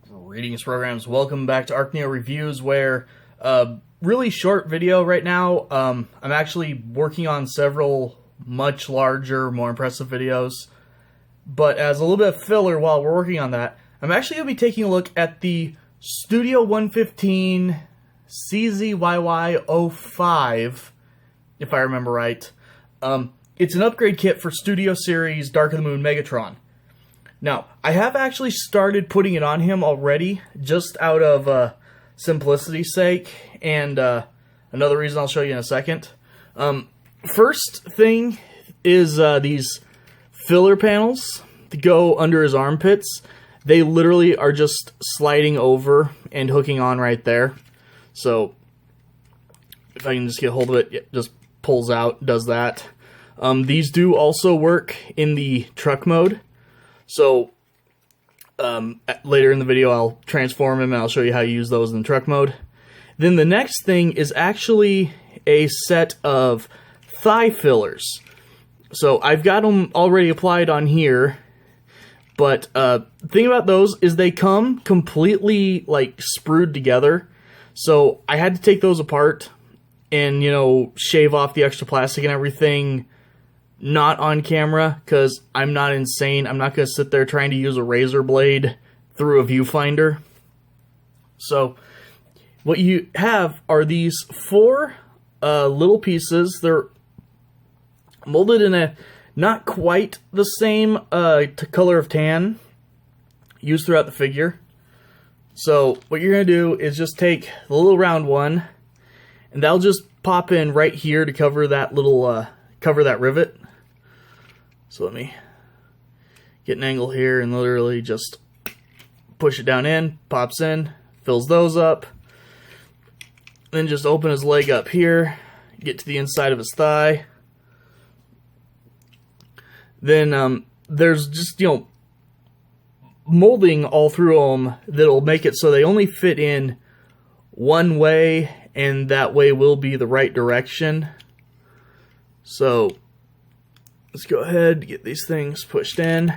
Greetings, programs. Welcome back to ArcNeo Reviews, where really short video right now. I'm actually working on several much larger, more impressive videos. But as a little bit of filler while we're working on that, I'm actually going to be taking a look at the Studio 115 CZYY05, if I remember right. It's an upgrade kit for Studio Series Dark of the Moon Megatron. Now, I have actually started putting it on him already, just out of simplicity's sake, and another reason I'll show you in a second. First thing is these filler panels to go under his armpits. They literally are just sliding over and hooking on right there. So, if I can just get a hold of it, it just pulls out, does that. These do also work in the truck mode. So, later in the video, I'll transform him and I'll show you how you use those in truck mode. Then the next thing is actually a set of thigh fillers. So, I've got them already applied on here, but the thing about those is they come completely, like, sprued together. So, I had to take those apart and, you know, shave off the extra plastic and everything. Not on camera, because I'm not insane. I'm not going to sit there trying to use a razor blade through a viewfinder. So, what you have are these four little pieces. They're molded in a not quite the same color of tan used throughout the figure. So, what you're going to do is just take the little round one, and that'll just pop in right here to cover that little, cover that rivet. So let me get an angle here and literally just push it down in, pops in, fills those up. Then just open his leg up here, get to the inside of his thigh. Then there's just, you know, molding all through them that'll make it so they only fit in one way, and that way will be the right direction. So let's go ahead and get these things pushed in.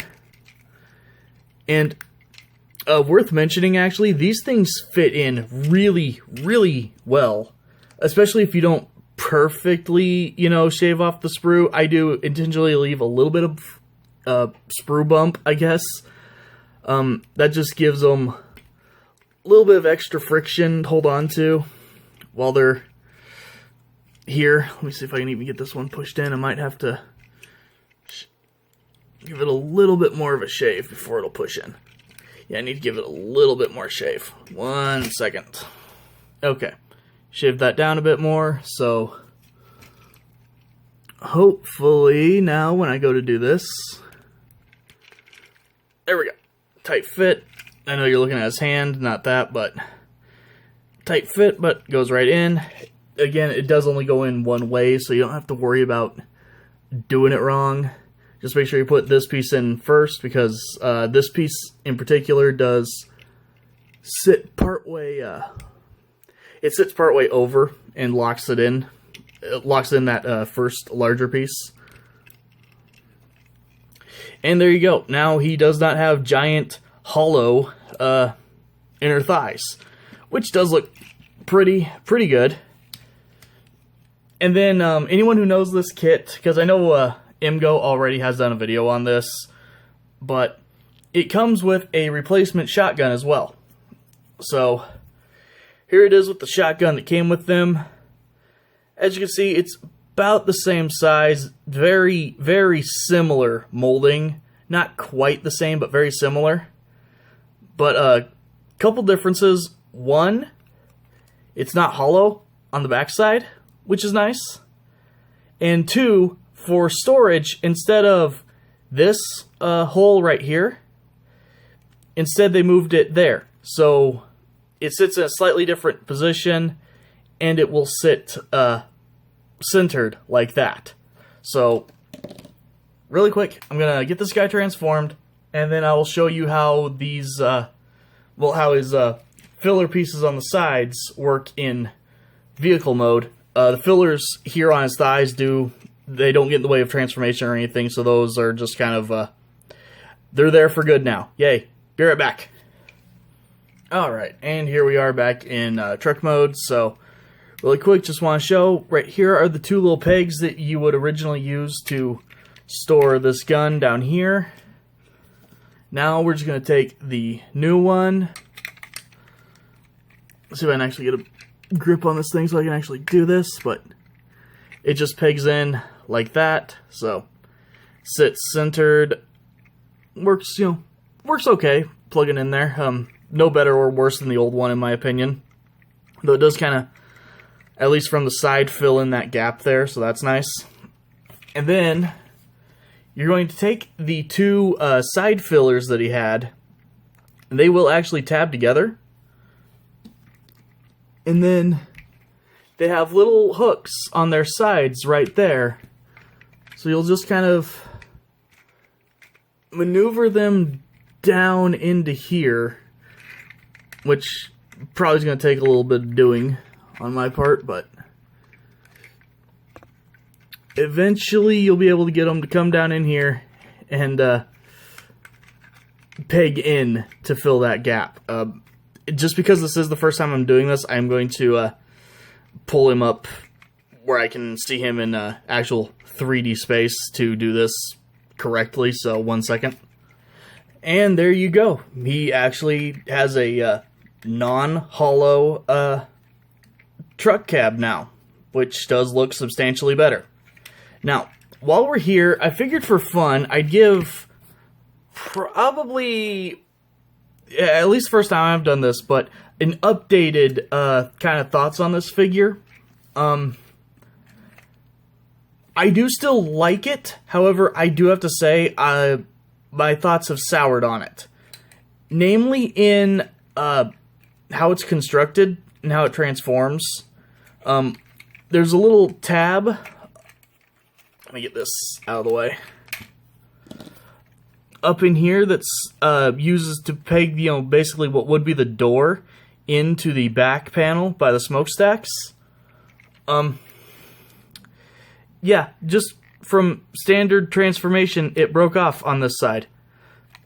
And worth mentioning, actually, these things fit in really, really well. Especially if you don't perfectly, you know, shave off the sprue. I do intentionally leave a little bit of sprue bump, I guess. That just gives them a little bit of extra friction to hold on to while they're here. Let me see if I can even get this one pushed in. I might have to give it a little bit more of a shave before it'll push in. Yeah, I need to give it a little bit more shave. 1 second. Okay. Shave that down a bit more, so hopefully now when I go to do this, there we go. Tight fit. I know you're looking at his hand, not that, but tight fit, but goes right in. Again, it does only go in one way, so you don't have to worry about doing it wrong. Just make sure you put this piece in first, because this piece in particular does sit partway. It sits partway over and locks it in. It locks in that first larger piece. And there you go. Now he does not have giant hollow inner thighs, which does look pretty good. And then anyone who knows this kit, because I know Imgo already has done a video on this, but it comes with a replacement shotgun as well. So, here it is with the shotgun that came with them. As you can see, it's about the same size, very, very similar molding. Not quite the same, but very similar. But a couple differences. One, it's not hollow on the backside, which is nice. And two, for storage, instead of this hole right here, instead they moved it there. So it sits in a slightly different position, and it will sit centered like that. So, really quick, I'm going to get this guy transformed, and then I will show you how these, how his filler pieces on the sides work in vehicle mode. The fillers here on his thighs they don't get in the way of transformation or anything, so those are just kind of, they're there for good now. Yay. Be right back. Alright, and here we are back in truck mode. So, really quick, just want to show, right here are the two little pegs that you would originally use to store this gun down here. Now we're just going to take the new one. Let's see if I can actually get a grip on this thing so I can actually do this, but it just pegs in like that. So, sits centered, works, works okay, plugging in there. No better or worse than the old one in my opinion. Though it does kind of, at least from the side, fill in that gap there, so that's nice. And then, you're going to take the two side fillers that he had, and they will actually tab together. And then, they have little hooks on their sides right there. So you'll just kind of maneuver them down into here, which probably is going to take a little bit of doing on my part, but eventually you'll be able to get them to come down in here and peg in to fill that gap. Just because this is the first time I'm doing this, I'm going to pull him up where I can see him in actual 3D space to do this correctly, so 1 second. And there you go. He actually has a non-hollow truck cab now, which does look substantially better. Now, while we're here, I figured for fun, I'd give probably, at least first time I've done this, but an updated kind of thoughts on this figure. I do still like it, however, I do have to say, my thoughts have soured on it. Namely in how it's constructed and how it transforms. There's a little tab. Let me get this out of the way. Up in here that's uses to peg, basically what would be the door into the back panel by the smokestacks. Yeah, just from standard transformation, it broke off on this side.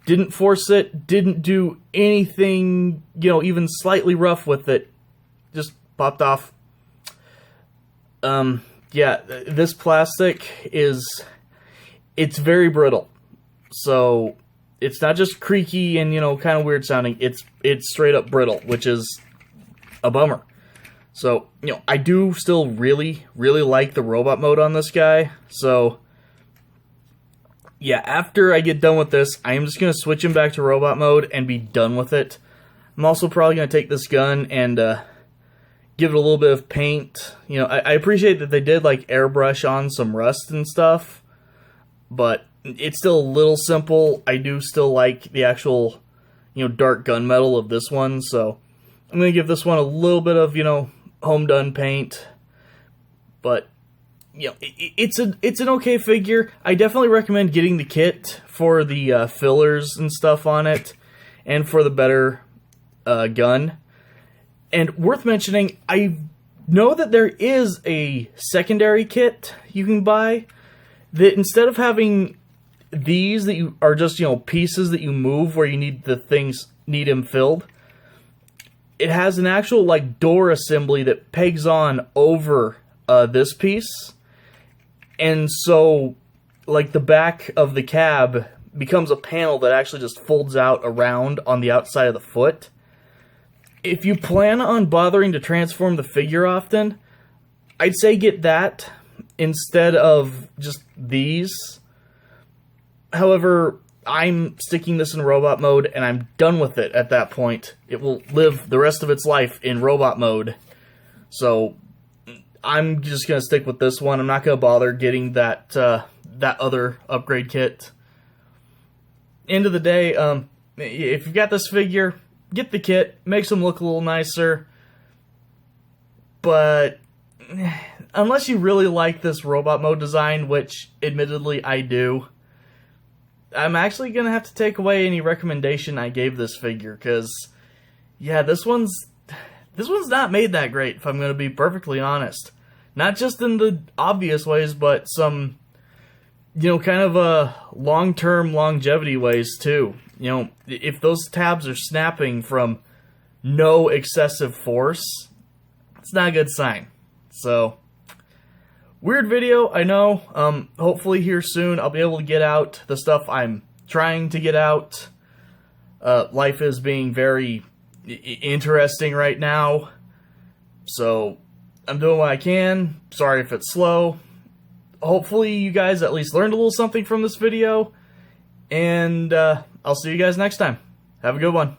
Didn't force it, didn't do anything, even slightly rough with it. Just popped off. Yeah, this plastic it's very brittle. So, it's not just creaky and, kind of weird sounding. It's straight up brittle, which is a bummer. So, I do still really, really like the robot mode on this guy. So, yeah, after I get done with this, I am just going to switch him back to robot mode and be done with it. I'm also probably going to take this gun and give it a little bit of paint. I appreciate that they did, airbrush on some rust and stuff. But it's still a little simple. I do still like the actual, dark gunmetal of this one. So, I'm going to give this one a little bit of, home done paint, but it's an okay figure. I definitely recommend getting the kit for the fillers and stuff on it, and for the better gun. And worth mentioning, I know that there is a secondary kit you can buy that instead of having these that you are just pieces that you move where you need them filled. It has an actual, door assembly that pegs on over this piece. And so, the back of the cab becomes a panel that actually just folds out around on the outside of the foot. If you plan on bothering to transform the figure often, I'd say get that instead of just these. However, I'm sticking this in robot mode, and I'm done with it at that point. It will live the rest of its life in robot mode. So, I'm just going to stick with this one. I'm not going to bother getting that other upgrade kit. End of the day, if you've got this figure, get the kit. Makes them look a little nicer. But, unless you really like this robot mode design, which, admittedly, I do, I'm actually going to have to take away any recommendation I gave this figure, because, yeah, this one's not made that great, if I'm going to be perfectly honest. Not just in the obvious ways, but some, kind of long-term longevity ways, too. If those tabs are snapping from no excessive force, it's not a good sign. So, weird video, I know. Hopefully here soon I'll be able to get out the stuff I'm trying to get out. Life is being very interesting right now, so I'm doing what I can. Sorry if it's slow. Hopefully you guys at least learned a little something from this video, and I'll see you guys next time. Have a good one.